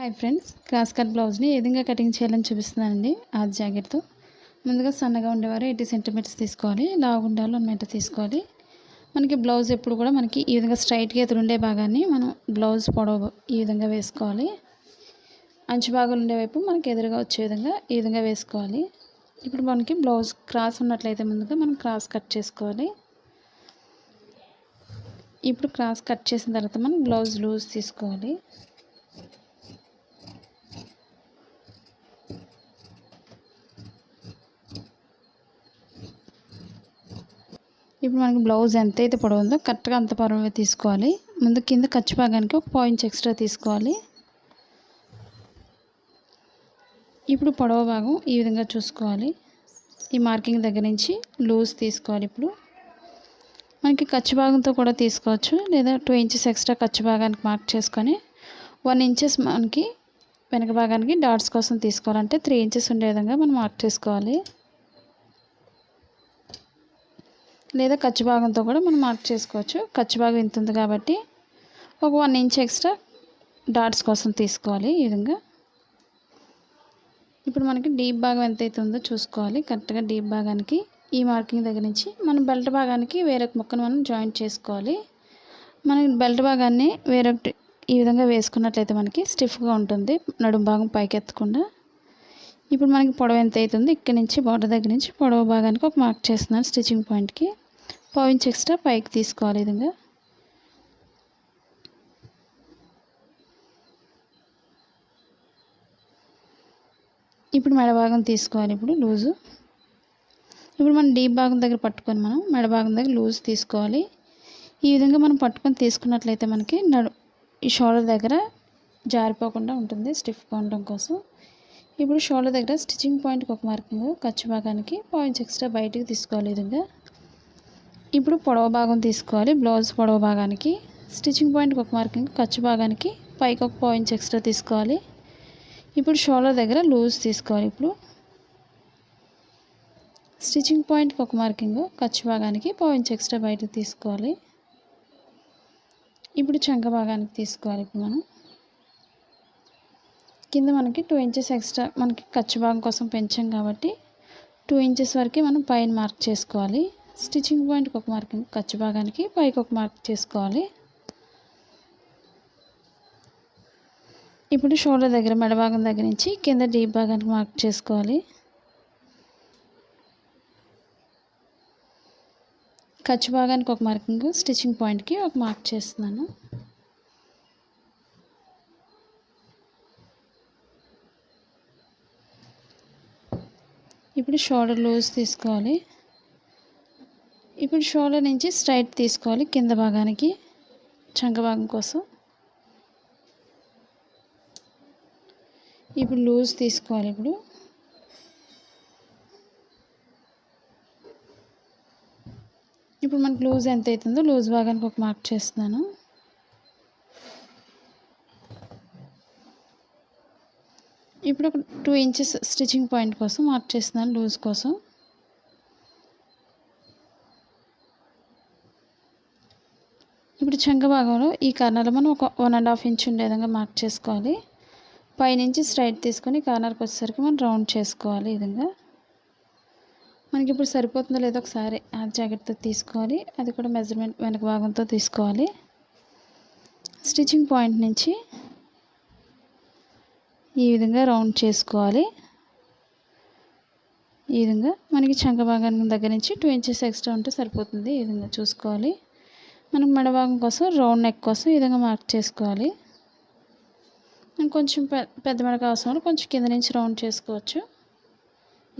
Hi friends, cross cut బ్లౌజ్ని ఏ విధంగా cutting చేయాలని చూపిస్తున్నానండి. ఆది జాకెట్తో ముందుగా సన్నగా ఉండేవారు 80 సెంటీమీటర్స్ తీసుకోవాలి. లావుగా ఉండేవాళ్ళు 1 మీటర్ తీసుకోవాలి. మనకి బ్లౌజ్ ఎప్పుడు కూడా మనకి ఈ విధంగా స్ట్రైట్గా ఎదురుండే భాగాన్ని మనం బ్లౌజ్ పొడవు ఈ విధంగా వేసుకోవాలి. అంచు భాగం ఉండే వైపు మనకి ఎదురుగా వచ్చే విధంగా ఈ విధంగా వేసుకోవాలి. ఇప్పుడు మనకి బ్లౌజ్ క్రాస్ ఉన్నట్లయితే ముందుగా మనం క్రాస్ కట్ చేసుకోవాలి. ఇప్పుడు క్రాస్ కట్ చేసిన తర్వాత మనం బ్లౌజ్ లూజ్ తీసుకోవాలి. ఇప్పుడు మనకి బ్లౌజ్ ఎంతైతే పొడవు ఉందో కరెక్ట్గా అంత పొడవు తీసుకోవాలి. ముందు కింద ఖర్చు భాగానికి 1 పాయింట్ ఎక్స్ట్రా తీసుకోవాలి. ఇప్పుడు పొడవు భాగం ఈ విధంగా చూసుకోవాలి. ఈ మార్కింగ్ దగ్గర నుంచి లూజ్ తీసుకోవాలి. ఇప్పుడు మనకి ఖర్చు భాగంతో కూడా తీసుకోవచ్చు, లేదా 2 ఇంచెస్ ఎక్స్ట్రా ఖర్చు భాగానికి మార్క్ చేసుకొని 1 ఇంచెస్ మనకి వెనక భాగానికి డాట్స్ కోసం తీసుకోవాలంటే 3 ఇంచెస్ ఉండే విధంగా మనం మార్క్ చేసుకోవాలి. లేదా ఖర్చు భాగంతో కూడా మనం మార్క్ చేసుకోవచ్చు. ఖర్చు భాగం ఇంత ఉంది కాబట్టి ఒక 1 ఇంచ్ ఎక్స్ట్రా డాట్స్ కోసం తీసుకోవాలి. ఈ విధంగా ఇప్పుడు మనకి డీప్ భాగం ఎంతైతే ఉందో చూసుకోవాలి. కరెక్ట్గా డీప్ భాగానికి ఈ మార్కింగ్ దగ్గర నుంచి మనం బెల్ట్ భాగానికి వేరొక ముక్కను మనం జాయింట్ చేసుకోవాలి. మన బెల్ట్ భాగాన్ని వేరొకటి ఈ విధంగా వేసుకున్నట్లయితే మనకి స్టిఫ్గా ఉంటుంది, నడుము భాగం పైకి ఎత్తకుండా. ఇప్పుడు మనకి పొడవు ఎంత అవుతుందో ఇక్కడ నుంచి బార్డర్ దగ్గర నుంచి పొడవు భాగానికి ఒక మార్క్ చేస్తున్నాను. స్టిచ్చింగ్ పాయింట్కి 1 ఇంచ్ ఎక్స్ట్రా పైకి తీసుకోవాలి. ఈ విధంగా ఇప్పుడు మెడ భాగం తీసుకోవాలి. ఇప్పుడు లూజు ఇప్పుడు మనం డీప్ భాగం దగ్గర పట్టుకొని మనం మెడ భాగం దగ్గర లూజ్ తీసుకోవాలి. ఈ విధంగా మనం పట్టుకొని తీసుకున్నట్లయితే మనకి ఈ షోల్డర్ దగ్గర జారిపోకుండా ఉంటుంది, స్టిఫ్గా ఉండడం కోసం. ఇప్పుడు షోల్డర్ దగ్గర స్టిచ్చింగ్ పాయింట్కి ఒక మార్కింగ్, ఖర్చు భాగానికి 1 ఇంచ్ ఎక్స్ట్రా బయటికి తీసుకోవాలి. ఈ విధంగా ఇప్పుడు పొడవు భాగం తీసుకోవాలి. బ్లౌజ్ పొడవు భాగానికి స్టిచ్చింగ్ పాయింట్కి ఒక మార్కింగ్, ఖర్చు భాగానికి పైకి ఒక 1 ఇంచ్ ఎక్స్ట్రా తీసుకోవాలి. ఇప్పుడు షోల్డర్ దగ్గర లూజ్ తీసుకోవాలి. ఇప్పుడు స్టిచ్చింగ్ పాయింట్కి ఒక మార్కింగ్, ఖర్చు భాగానికి 1 ఇంచ్ ఎక్స్ట్రా బయటకు తీసుకోవాలి. ఇప్పుడు చంక భాగానికి తీసుకోవాలి. ఇప్పుడు మనం కింద మనకి 2 ఇంచెస్ ఎక్స్ట్రా మనకి ఖర్చు భాగం కోసం పెంచాం కాబట్టి 2 ఇంచెస్ వరకు మనం పైన మార్క్ చేసుకోవాలి. స్టిచ్చింగ్ పాయింట్కి ఒక మార్కింగ్, ఖర్చు భాగానికి పైకి ఒక మార్క్ చేసుకోవాలి. ఇప్పుడు షోల్డర్ దగ్గర మెడ భాగం దగ్గర నుంచి కింద డీప్ భాగానికి మార్క్ చేసుకోవాలి. ఖర్చు భాగానికి ఒక మార్కింగ్, స్టిచ్చింగ్ పాయింట్కి ఒక మార్క్ చేస్తున్నాను. ఇప్పుడు షోల్డర్ లూజ్ తీసుకోవాలి. ఇప్పుడు షోల్డర్ నుంచి స్ట్రైట్ తీసుకోవాలి కింద భాగానికి, చంక భాగం కోసం. ఇప్పుడు లూజ్ తీసుకోవాలి. ఇప్పుడు మనకు లూజ్ ఎంత అవుతుందో లూజ్ భాగానికి ఒక మార్క్ చేస్తున్నాను. ఇప్పుడు ఒక 2 ఇంచెస్ స్టిచ్చింగ్ పాయింట్ కోసం మార్క్ చేస్తున్నాను, లూజ్ కోసం. ఇప్పుడు చంక భాగంలో ఈ కార్నర్లో మనం ఒక 1.5 ఇంచ్ ఉండే విధంగా మార్క్ చేసుకోవాలి. పైనుంచి స్ట్రైట్ తీసుకొని కార్నర్కి వచ్చేసరికి మనం రౌండ్ చేసుకోవాలి. ఈ విధంగా మనకి ఇప్పుడు సరిపోతుందో లేదో ఒకసారి ఆ జాకెట్తో తీసుకోవాలి. అది కూడా మెజర్మెంట్ వెనక భాగంతో తీసుకోవాలి. స్టిచ్చింగ్ పాయింట్ నుంచి ఈ విధంగా రౌండ్ చేసుకోవాలి. ఈ విధంగా మనకి చంక భాగానికి దగ్గర నుంచి 2 ఇంచెస్ ఎక్స్ట్రా ఉంటే సరిపోతుంది. ఈ విధంగా చూసుకోవాలి. మనకు మెడ భాగం కోసం రౌండ్ నెక్ కోసం ఈ విధంగా మార్క్ చేసుకోవాలి. కొంచెం పెద్ద మెడకు అవసరం కొంచెం కింద నుంచి రౌండ్ చేసుకోవచ్చు.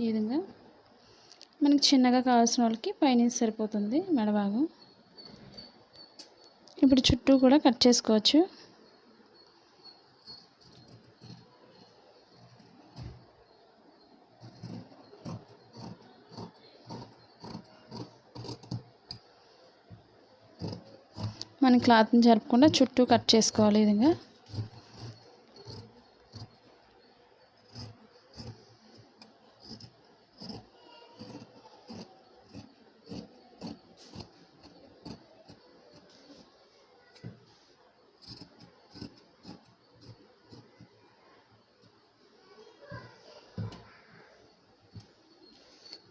ఈ విధంగా మనకి చిన్నగా కావాల్సిన వాళ్ళకి పైనుంచి సరిపోతుంది మెడ భాగం. ఇప్పుడు చుట్టూ కూడా కట్ చేసుకోవచ్చు. మన క్లాత్ని జరపకుండా చుట్టూ కట్ చేసుకోవాలి. ఈ విధంగా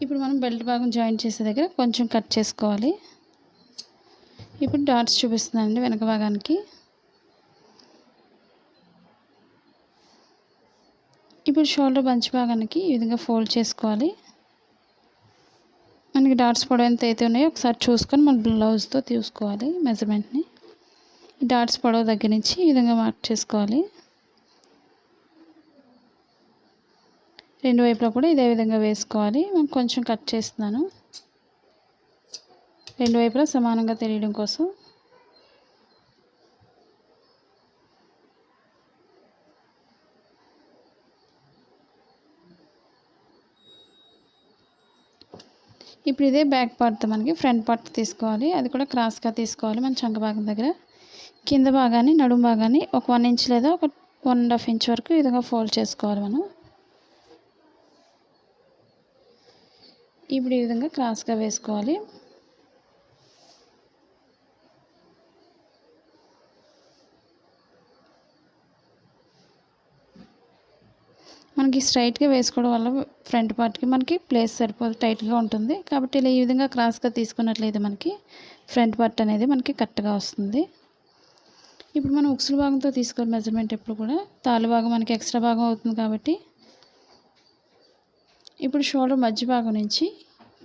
ఇప్పుడు మనం బెల్ట్ భాగం జాయింట్ చేసే దగ్గర కొంచెం కట్ చేసుకోవాలి. ఇప్పుడు డాట్స్ చూపిస్తున్నానండి వెనక భాగానికి. ఇప్పుడు షోల్డర్ బంచ్ భాగానికి ఈ విధంగా ఫోల్డ్ చేసుకోవాలి. మనకి డాట్స్ పొడవు ఎంత అయితే ఉన్నాయో ఒకసారి చూసుకొని మన బ్లౌజ్తో తీసుకోవాలి మెజర్మెంట్ని. ఈ డాట్స్ పొడవు దగ్గర నుంచి ఈ విధంగా మార్క్ చేసుకోవాలి. రెండు వైపులా కూడా ఇదే విధంగా వేసుకోవాలి. మనం కొంచెం కట్ చేస్తున్నాను రెండు వైపులా సమానంగా తెలియడం కోసం. ఇప్పుడు ఇదే బ్యాక్ పార్ట్తో మనకి ఫ్రంట్ పార్ట్ తీసుకోవాలి. అది కూడా క్రాస్గా తీసుకోవాలి. మన చంక భాగం దగ్గర కింద భాగాన్ని నడుము భాగాన్ని ఒక 1 ఇంచ్ లేదా ఒక 1.5 ఇంచ్ వరకు ఈ విధంగా ఫోల్డ్ చేసుకోవాలి మనం. ఇప్పుడు ఈ విధంగా క్రాస్గా వేసుకోవాలి. మనకి స్ట్రైట్గా వేసుకోవడం వల్ల ఫ్రంట్ పార్ట్కి మనకి ప్లేస్ సరిపోదు, టైట్గా ఉంటుంది. కాబట్టి ఇలా ఈ విధంగా క్రాస్గా తీసుకున్నట్లయితే మనకి ఫ్రంట్ పార్ట్ అనేది మనకి కరెక్ట్గా వస్తుంది. ఇప్పుడు మనం ఉక్సుల భాగంతో తీసుకోవాలి మెజర్మెంట్. ఎప్పుడు కూడా తాళ్ళు భాగం మనకి ఎక్స్ట్రా భాగం అవుతుంది కాబట్టి ఇప్పుడు షోల్డర్ మధ్య భాగం నుంచి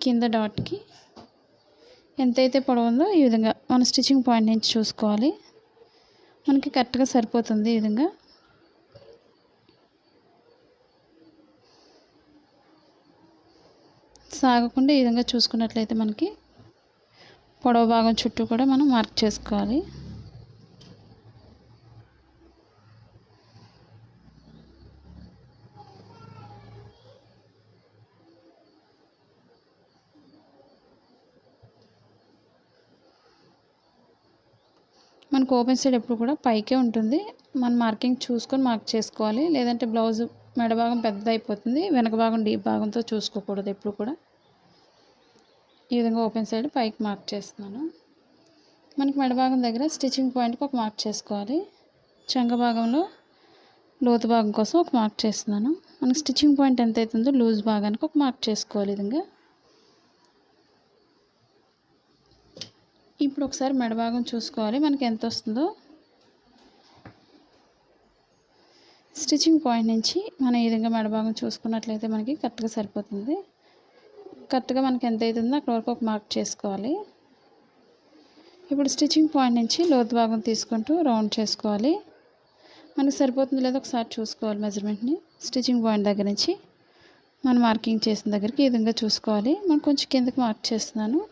కింద డాట్కి ఎంతైతే పొడవు ఉందో ఈ విధంగా మన స్టిచ్చింగ్ పాయింట్ నుంచి చూసుకోవాలి. మనకి కరెక్ట్గా సరిపోతుంది. ఈ విధంగా సాగకుండా ఈ విధంగా చూసుకున్నట్లయితే మనకి పొడవు భాగం చుట్టూ కూడా మనం మార్క్ చేసుకోవాలి. మనకు ఓపెన్ సైడ్ ఎప్పుడు కూడా పైకే ఉంటుంది. మన మార్కింగ్ చూసుకొని మార్క్ చేసుకోవాలి. లేదంటే బ్లౌజ్ మెడ భాగం పెద్ద అయిపోతుంది. వెనక భాగం డీప్ భాగంతో చూసుకోకూడదు ఎప్పుడు కూడా. ఈ విధంగా ఓపెన్ సైడ్ పైకి మార్క్ చేస్తున్నాను. మనకి మెడ భాగం దగ్గర స్టిచ్చింగ్ పాయింట్కి ఒక మార్క్ చేసుకోవాలి. చంక భాగంలో లోతు భాగం కోసం ఒక మార్క్ చేస్తున్నాను. మనకి స్టిచ్చింగ్ పాయింట్ ఎంత అవుతుందో లూజ్ భాగానికి ఒక మార్క్ చేసుకోవాలి. ఈ విధంగా ఇప్పుడు ఒకసారి మెడ భాగం చూసుకోవాలి మనకి ఎంత వస్తుందో. స్టిచ్చింగ్ పాయింట్ నుంచి మనం ఈ విధంగా మెడ భాగం చూసుకున్నట్లయితే మనకి కరెక్ట్గా సరిపోతుంది. కరెక్ట్గా మనకి ఎంత అవుతుందో అక్కడ వరకు ఒక మార్క్ చేసుకోవాలి. ఇప్పుడు స్టిచ్చింగ్ పాయింట్ నుంచి లోతు భాగం తీసుకుంటూ రౌండ్ చేసుకోవాలి. మనకి సరిపోతుంది లేదో ఒకసారి చూసుకోవాలి మెజర్మెంట్ని. స్టిచ్చింగ్ పాయింట్ దగ్గర నుంచి మనం మార్కింగ్ చేసిన దగ్గరికి ఈ విధంగా చూసుకోవాలి. మనం కొంచెం కిందకి మార్క్ చేస్తున్నాను.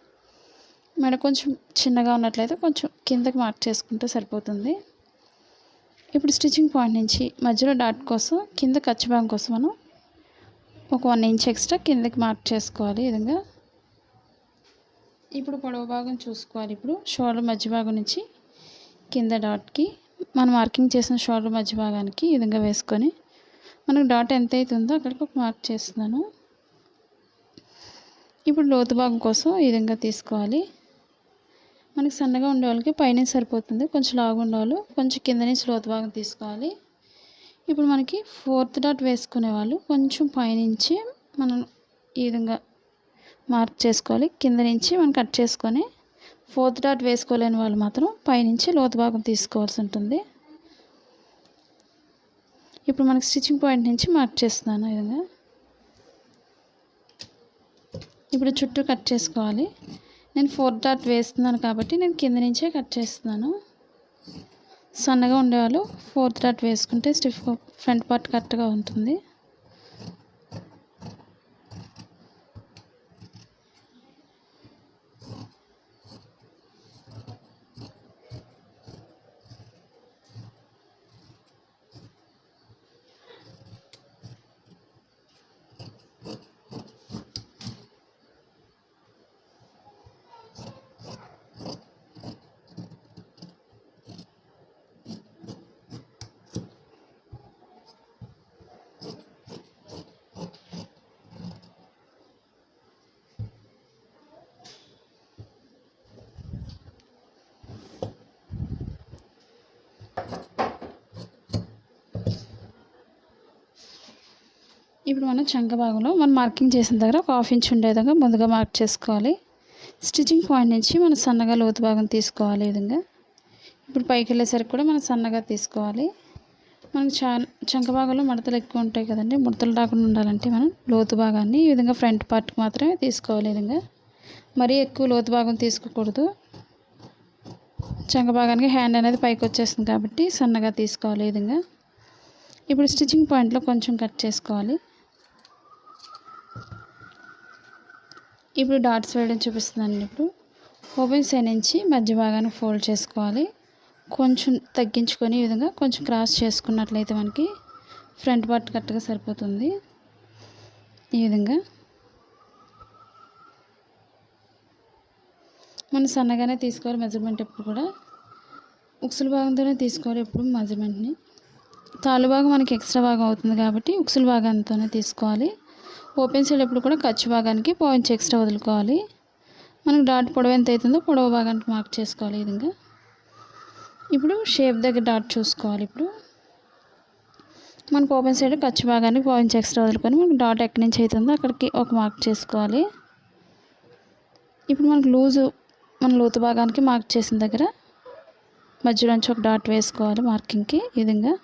మెడ కొంచెం చిన్నగా ఉన్నట్లయితే కొంచెం కిందకి మార్క్ చేసుకుంటే సరిపోతుంది. ఇప్పుడు స్టిచ్చింగ్ పాయింట్ నుంచి మధ్యలో డాట్ కోసం కింద ఖర్చు భాగం కోసం మనం ఒక 1 ఇంచ్ ఎక్స్ట్రా కిందకి మార్క్ చేసుకోవాలి. ఈ విధంగా ఇప్పుడు పొడవు భాగం చూసుకోవాలి. ఇప్పుడు షోల్డర్ మధ్య భాగం నుంచి కింద డాట్కి మనం మార్కింగ్ చేసిన షోల్డర్ మధ్య భాగానికి ఈ విధంగా వేసుకొని మనకు డాట్ ఎంత అవుతుందో అక్కడికి ఒక మార్క్ చేస్తున్నాను. ఇప్పుడు లోతు భాగం కోసం ఈ విధంగా తీసుకోవాలి. మనకి సన్నగా ఉండే వాళ్ళకి పైన సరిపోతుంది. కొంచెం లావు ఉండే వాళ్ళు కొంచెం కింద నుంచి లోతు భాగం తీసుకోవాలి. ఇప్పుడు మనకి 4th డాట్ వేసుకునే వాళ్ళు కొంచెం పైనుంచి మనం ఈ విధంగా మార్క్ చేసుకోవాలి. కింద నుంచి మనం కట్ చేసుకొని 4th డాట్ వేసుకోలేని వాళ్ళు మాత్రం పైనుంచి లోతు భాగం తీసుకోవాల్సి ఉంటుంది. ఇప్పుడు మనకి స్టిచ్చింగ్ పాయింట్ నుంచి మార్క్ చేస్తున్నాను. ఈ విధంగా ఇప్పుడు చుట్టూ కట్ చేసుకోవాలి. నేను 4th డాట్ వేస్తున్నాను కాబట్టి నేను కింద నుంచే కట్ చేస్తున్నాను. సన్నగా ఉండేవాళ్ళు 4th డాట్ వేసుకుంటే స్టిఫ్ ఫ్రంట్ పార్ట్ కరెక్ట్గా ఉంటుంది. ఇప్పుడు మనం చంక భాగంలో మనం మార్కింగ్ చేసిన దగ్గర ఒక హాఫ్ ఇంచ్ ఉండే విధంగా ముందుగా మార్క్ చేసుకోవాలి. స్టిచ్చింగ్ పాయింట్ నుంచి మనం సన్నగా లోతు భాగం తీసుకోవాలి. ఈ విధంగా ఇప్పుడు పైకి వెళ్ళేసరికి కూడా మనం సన్నగా తీసుకోవాలి. మనకు చంక భాగంలో మడతలు ఎక్కువ ఉంటాయి కదండి, ముడతలు రాకుండా ఉండాలంటే మనం లోతు భాగాన్ని ఈ విధంగా ఫ్రంట్ పార్ట్కి మాత్రమే తీసుకోవాలి. ఈ విధంగా మరీ ఎక్కువ లోతు భాగం తీసుకోకూడదు. చంక భాగానికి హ్యాండ్ అనేది పైకి వచ్చేస్తుంది కాబట్టి సన్నగా తీసుకోవాలి. ఈ విధంగా ఇప్పుడు స్టిచ్చింగ్ పాయింట్లో కొంచెం కట్ చేసుకోవాలి. ఇప్పుడు డాట్స్ వేయడం చూపిస్తున్నాను. ఇప్పుడు ఓపెన్ సైడ్ నుంచి మధ్య భాగాన్ని ఫోల్డ్ చేసుకోవాలి. కొంచెం తగ్గించుకొని ఈ విధంగా కొంచెం క్రాస్ చేసుకున్నట్లయితే మనకి ఫ్రంట్ పార్ట్ కరెక్ట్గా సరిపోతుంది. ఈ విధంగా మనం సన్నగానే తీసుకోవాలి. మెజర్మెంట్ ఎప్పుడు కూడా ఉక్సుల భాగంతోనే తీసుకోవాలి. ఎప్పుడు మెజర్మెంట్ని తాళ్ళు భాగం మనకి ఎక్స్ట్రా భాగం అవుతుంది కాబట్టి ఉక్సుల భాగంతోనే తీసుకోవాలి. ఓపెన్ సైడ్ ఎప్పుడు కూడా ఖర్చు భాగానికి పాయింట్స్ ఎక్స్ట్రా వదులుకోవాలి. మనకు డాట్ పొడవు ఎంత అవుతుందో పొడవు భాగానికి మార్క్ చేసుకోవాలి. ఈ విధంగా ఇప్పుడు షేప్ దగ్గర డాట్ చూసుకోవాలి. ఇప్పుడు మనకు ఓపెన్ సైడ్ ఖర్చు భాగానికి పాయింట్స్ ఎక్స్ట్రా వదులుకొని మనకు డాట్ ఎక్కడి నుంచి అవుతుందో అక్కడికి ఒక మార్క్ చేసుకోవాలి. ఇప్పుడు మనకు లూజు మన లోతు భాగానికి మార్క్ చేసిన దగ్గర మధ్యలోంచి ఒక డాట్ వేసుకోవాలి మార్కింగ్కి. ఈ విధంగా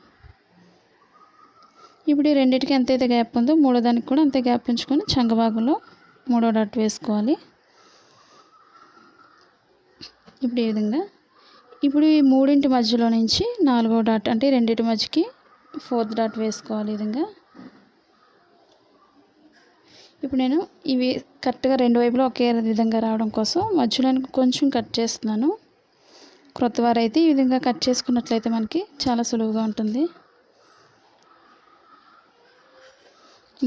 ఇప్పుడు ఈ రెండింటికి ఎంతైతే గ్యాప్ ఉందో మూడో దానికి కూడా అంతే గ్యాప్ ఉంచుకొని చంక భాగంలో మూడో డాట్ వేసుకోవాలి. ఇప్పుడు ఈ విధంగా ఇప్పుడు ఈ మూడింటి మధ్యలో నుంచి నాలుగో డాట్ అంటే రెండింటి మధ్యకి ఫోర్త్ డాట్ వేసుకోవాలి. ఈ విధంగా ఇప్పుడు నేను ఇవి కరెక్ట్గా రెండు వైపులో ఒకే విధంగా రావడం కోసం మధ్యలో కొంచెం కట్ చేస్తున్నాను. క్రొత్త వారైతే ఈ విధంగా కట్ చేసుకున్నట్లయితే మనకి చాలా సులువుగా ఉంటుంది.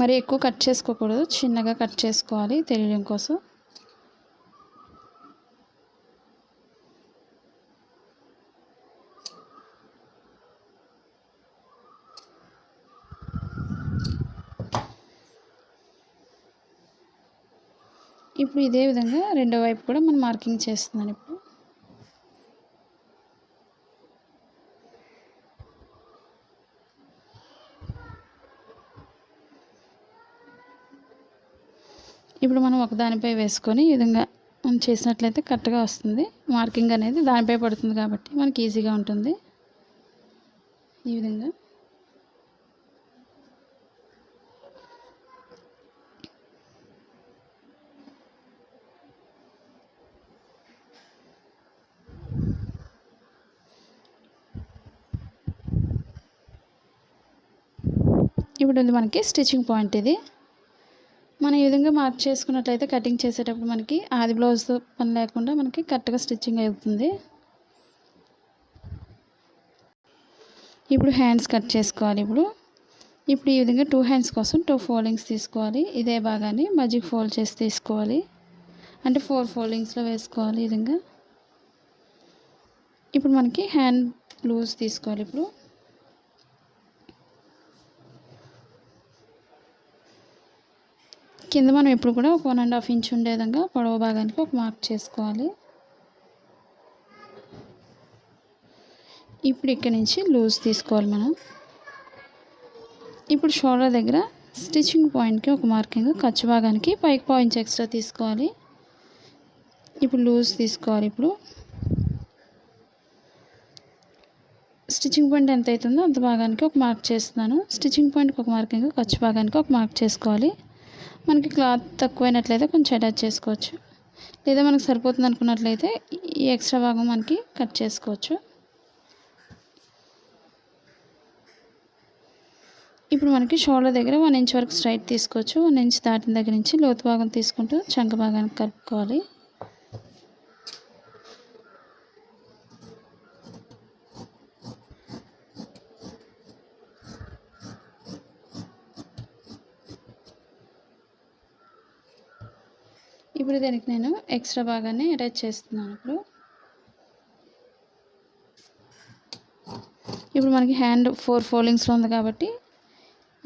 మరి ఎక్కువ కట్ చేసుకోకూడదు, చిన్నగా కట్ చేసుకోవాలి తెలియడం కోసం. ఇప్పుడు ఇదే విధంగా రెండో వైపు కూడా మనం మార్కింగ్ చేస్తున్నాను. ఇప్పుడు మనం ఒక దానిపై వేసుకొని ఈ విధంగా మనం చేసినట్లయితే కరెక్ట్గా వస్తుంది. మార్కింగ్ అనేది దానిపై పడుతుంది కాబట్టి మనకి ఈజీగా ఉంటుంది. ఈ విధంగా ఇప్పుడు ఇది మనకి స్టిచ్చింగ్ పాయింట్. ఇది మనం ఈ విధంగా మార్క్ చేసుకున్నట్లయితే కటింగ్ చేసేటప్పుడు మనకి ఆది బ్లౌజ్తో పని లేకుండా మనకి కరెక్ట్గా స్టిచ్చింగ్ అవుతుంది. ఇప్పుడు హ్యాండ్స్ కట్ చేసుకోవాలి. ఇప్పుడు ఈ విధంగా 2 హ్యాండ్స్ కోసం 2 ఫోల్డింగ్స్ తీసుకోవాలి. ఇదే భాగాన్ని మధ్యకి ఫోల్డ్ చేసి తీసుకోవాలి. అంటే 4 ఫోల్డింగ్స్లో వేసుకోవాలి. ఈ విధంగా ఇప్పుడు మనకి హ్యాండ్ లూజ్ తీసుకోవాలి. ఇప్పుడు కింద మనం ఎప్పుడు కూడా ఒక 1.5 ఇంచ్ ఉండే విధంగా పొడవు భాగానికి ఒక మార్క్ చేసుకోవాలి. ఇప్పుడు ఇక్కడ నుంచి లూజ్ తీసుకోవాలి మనం. ఇప్పుడు షోల్డర్ దగ్గర స్టిచ్చింగ్ పాయింట్కి ఒక మార్కింగ్, ఖర్చు భాగానికి పైకి పాయింట్స్ ఎక్స్ట్రా తీసుకోవాలి. ఇప్పుడు లూజ్ తీసుకోవాలి. ఇప్పుడు స్టిచ్చింగ్ పాయింట్ ఎంత అవుతుందో అంత భాగానికి ఒక మార్క్ చేస్తున్నాను. స్టిచ్చింగ్ పాయింట్కి ఒక మార్కింగ్, ఖర్చు భాగానికి ఒక మార్క్ చేసుకోవాలి. మనకి క్లాత్ తక్కువైనట్లయితే కొంచెం అటాచ్ చేసుకోవచ్చు, లేదా మనకు సరిపోతుంది అనుకున్నట్లయితే ఈ ఎక్స్ట్రా భాగం మనకి కట్ చేసుకోవచ్చు. ఇప్పుడు మనకి షోల్డర్ దగ్గర 1 ఇంచ్ వరకు స్ట్రైట్ తీసుకోవచ్చు. 1 ఇంచ్ దాటిన దగ్గర నుంచి లోతు భాగం తీసుకుంటూ చంక భాగానికి కలుపుకోవాలి. ఇప్పుడు దీనికి నేను ఎక్స్ట్రా భాగాన్ని అటాచ్ చేస్తున్నాను. ఇప్పుడు మనకి హ్యాండ్ 4 ఫోల్డింగ్స్లో ఉంది కాబట్టి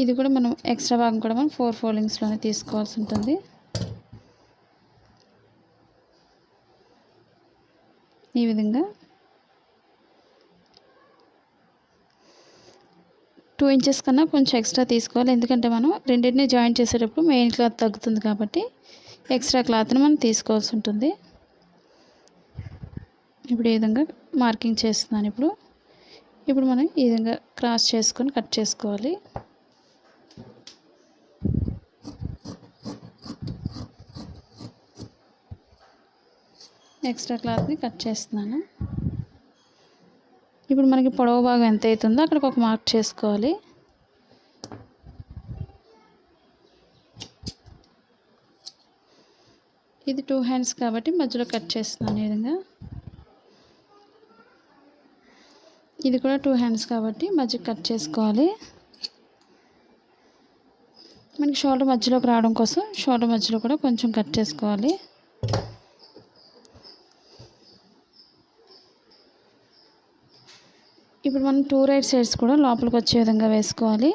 ఇది కూడా మనం ఎక్స్ట్రా భాగం కూడా మనం 4 ఫోల్డింగ్స్లోనే తీసుకోవాల్సి ఉంటుంది. ఈ విధంగా 2 ఇంచెస్ కన్నా కొంచెం ఎక్స్ట్రా తీసుకోవాలి. ఎందుకంటే మనం రెండింటిని జాయింట్ చేసేటప్పుడు మెయిన్ క్లాత్ తగ్గుతుంది కాబట్టి ఎక్స్ట్రా క్లాత్ని మనం తీసుకోవాల్సి ఉంటుంది. ఇప్పుడు ఈ విధంగా మార్కింగ్ చేస్తున్నాను. ఇప్పుడు మనం ఈ విధంగా క్రాస్ చేసుకొని కట్ చేసుకోవాలి. ఎక్స్ట్రా క్లాత్ని కట్ చేస్తున్నాను. ఇప్పుడు మనకి పొడవు భాగం ఎంత అవుతుందో అక్కడికి ఒక మార్క్ చేసుకోవాలి. ఇది 2 హ్యాండ్స్ కాబట్టి మధ్యలో కట్ చేస్తున్నాను. ఈ విధంగా ఇది కూడా 2 హ్యాండ్స్ కాబట్టి మధ్యలో కట్ చేసుకోవాలి. మనకి షోల్డర్ మధ్యలోకి రావడం కోసం షోల్డర్ మధ్యలో కూడా కొంచెం కట్ చేసుకోవాలి. ఇప్పుడు మనం 2 రైట్ సైడ్స్ కూడా లోపలికి వచ్చే విధంగా వేసుకోవాలి.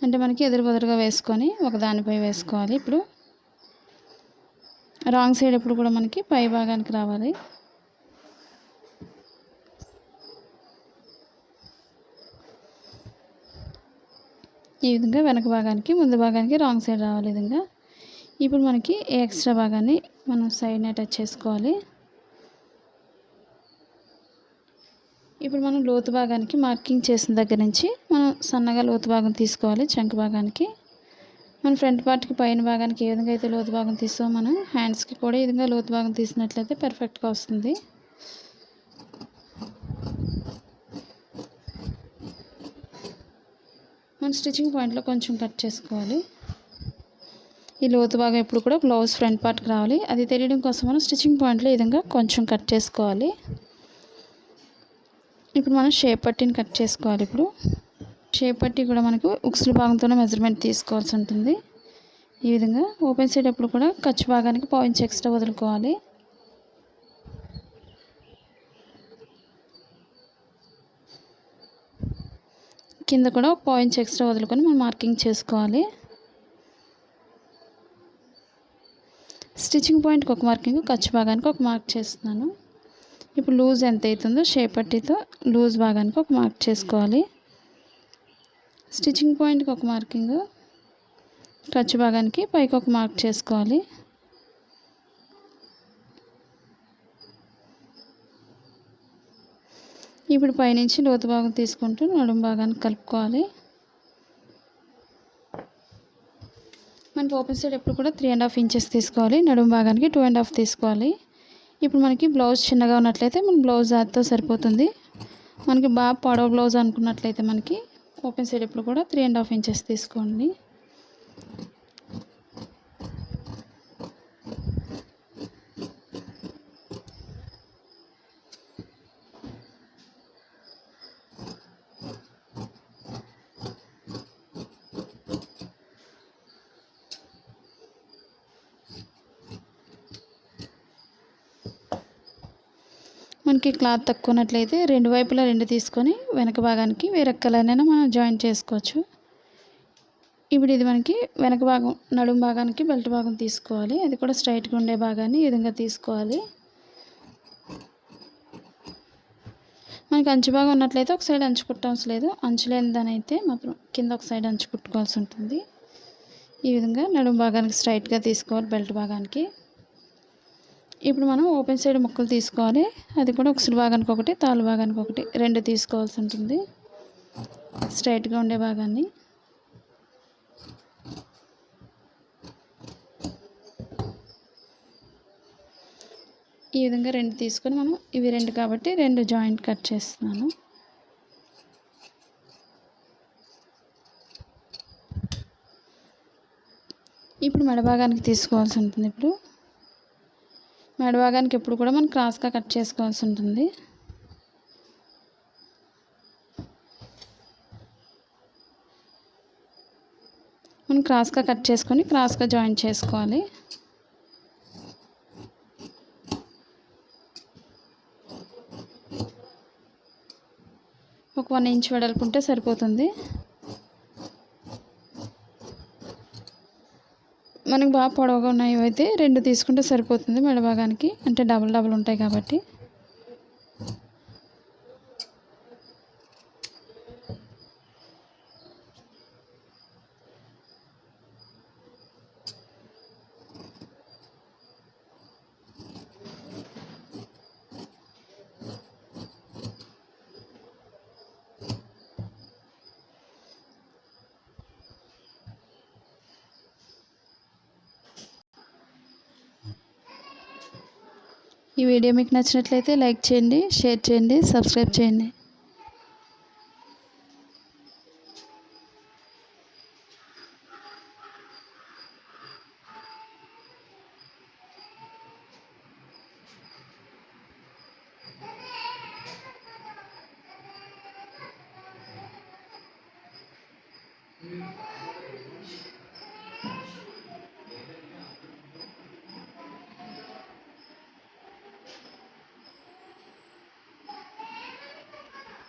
అంటే మనకి ఎదురుబెదురుగా వేసుకొని ఒక దానిపై వేసుకోవాలి. ఇప్పుడు రాంగ్ సైడ్ ఎప్పుడు కూడా మనకి పై భాగానికి రావాలి. ఈ విధంగా వెనక భాగానికి ముందు భాగానికి రాంగ్ సైడ్ రావాలి. ఈ విధంగా ఇప్పుడు మనకి ఎక్స్ట్రా భాగాన్ని మనం సైడ్ని అటాచ్ చేసుకోవాలి. ఇప్పుడు మనం లోతు భాగానికి మార్కింగ్ చేసిన దగ్గర నుంచి మనం సన్నగా లోతు భాగం తీసుకోవాలి. చంక భాగానికి మన ఫ్రంట్ పార్ట్కి పైన భాగానికి ఏ విధంగా అయితే లోతు భాగం తీసామో మనం హ్యాండ్స్కి కూడా ఈ విధంగా లోతు భాగం తీసినట్లయితే పర్ఫెక్ట్గా వస్తుంది. మన స్టిచ్చింగ్ పాయింట్లో కొంచెం కట్ చేసుకోవాలి. ఈ లోతు భాగం ఎప్పుడు కూడా బ్లౌజ్ ఫ్రంట్ పార్ట్కి రావాలి. అది తెలియడం కోసం మనం స్టిచ్చింగ్ పాయింట్లో ఈ విధంగా కొంచెం కట్ చేసుకోవాలి. ఇప్పుడు మనం షేప్ పట్టీని కట్ చేసుకోవాలి. ఇప్పుడు షేప్ పట్టీ కూడా మనకు ఉక్సుల భాగంతోనే మెజర్మెంట్ తీసుకోవాల్సి ఉంటుంది. ఈ విధంగా ఓపెన్ సైడ్ ఎప్పుడు కూడా ఖర్చు భాగానికి 1 ఇంచ్ ఎక్స్ట్రా వదులుకోవాలి. కింద కూడా 1 ఇంచ్ ఎక్స్ట్రా వదులుకొని మనం మార్కింగ్ చేసుకోవాలి. స్టిచ్చింగ్ పాయింట్కి ఒక మార్కింగ్, ఖర్చు భాగానికి ఒక మార్క్ చేస్తున్నాను. ఇప్పుడు లూజ్ ఎంత అవుతుందో షేప్ పట్టీతో లూజ్ భాగానికి ఒక మార్క్ చేసుకోవాలి. స్టిచ్చింగ్ పాయింట్కి ఒక మార్కింగ్, ఖర్చు భాగానికి పైకి ఒక మార్క్ చేసుకోవాలి. ఇప్పుడు పైనుంచి లోతు భాగం తీసుకుంటూ నడుము భాగానికి కలుపుకోవాలి. మనకి ఓపెన్ సైడ్ ఎప్పుడు కూడా 3.5 ఇంచెస్ తీసుకోవాలి. నడుము భాగానికి 2.5 తీసుకోవాలి. ఇప్పుడు మనకి బ్లౌజ్ చిన్నగా ఉన్నట్లయితే మన బ్లౌజ్ దాంతో సరిపోతుంది. మనకి బాగా పొడవు బ్లౌజ్ అనుకున్నట్లయితే మనకి ఓపెన్ సైడ్ ఎప్పుడు కూడా 3.5 ఇంచెస్ తీసుకోండి. మనకి క్లాత్ తక్కువ ఉన్నట్లయితే 2 వైపులా 2 తీసుకొని వెనక భాగానికి వేరే కలర్నైనా మనం జాయిన్ చేసుకోవచ్చు. ఇప్పుడు ఇది మనకి వెనక భాగం నడుము భాగానికి బెల్ట్ భాగం తీసుకోవాలి. అది కూడా స్ట్రైట్గా ఉండే భాగాన్ని ఈ విధంగా తీసుకోవాలి. మనకి అంచు భాగం ఉన్నట్లయితే ఒక సైడ్ అంచు కుట్టవలసిన లేదు. అంచు లేనిదని అయితే మాత్రం కింద ఒక సైడ్ అంచు కుట్టుకోవాల్సి ఉంటుంది. ఈ విధంగా నడుము భాగానికి స్ట్రైట్గా తీసుకోవాలి బెల్ట్ భాగానికి. ఇప్పుడు మనం ఓపెన్ సైడ్ ముక్కలు తీసుకోవాలి. అది కూడా ఉక్సుల భాగానికి ఒకటి, తాళ్ళు భాగానికి ఒకటి 2 తీసుకోవాల్సి ఉంటుంది. స్ట్రైట్గా ఉండే భాగాన్ని ఈ విధంగా 2 తీసుకొని మనం ఇవి 2 కాబట్టి 2 జాయింట్ కట్ చేస్తున్నాను. ఇప్పుడు మెడ భాగానికి తీసుకోవాల్సి ఉంటుంది. ఇప్పుడు మెడ భాగానికి ఎప్పుడు కూడా మనం క్రాస్గా కట్ చేసుకోవాల్సి ఉంటుంది. మనం క్రాస్గా కట్ చేసుకొని క్రాస్గా జాయిన్ చేసుకోవాలి. ఒక 1 ఇంచ్ వెడల్పు ఉంటే సరిపోతుంది. మనకు బాగా పొడవుగా ఉన్నాయి అయితే 2 తీసుకుంటే సరిపోతుంది మెడ భాగానికి, అంటే డబుల్ ఉంటాయి కాబట్టి. ఈ వీడియో మీకు నచ్చినట్లయితే లైక్ చేయండి, షేర్ చేయండి, సబ్స్క్రైబ్ చేయండి.